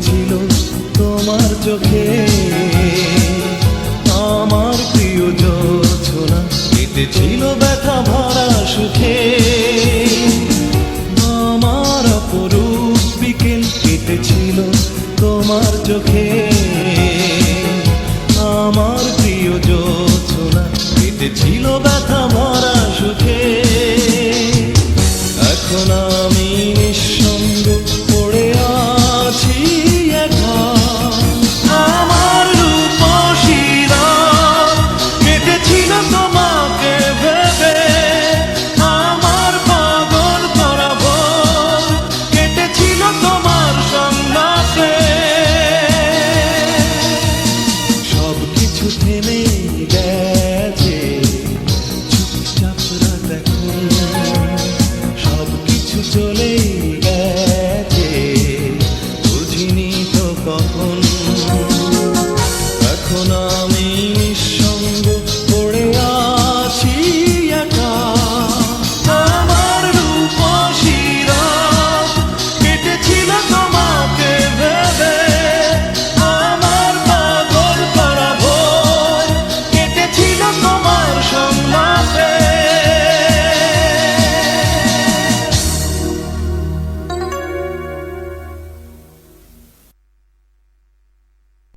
কেটেছিল তোমার চোখে, আমার প্রিয় জোছনা কেটেছিল ব্যথা ভরা সুখে। আমার অপরূপ বিকেল কেটেছিল তোমার চোখে, আমার প্রিয় জোছনা কেটেছিল ব্যথা ভরা সুখে। এখন আমি নিঃসঙ্গ পড়ে আছি একা, আমার রূপসীরা কেটেছিল তোমাকে ভেবে, আমার পাগল করা ভোর কেটেছিল তোমার সংলাপে। সব কিছু থেমে গেছে, চুপচাপ রাত এখন, সব কিছু চলে গেছে, বুঝিনি তো কখন।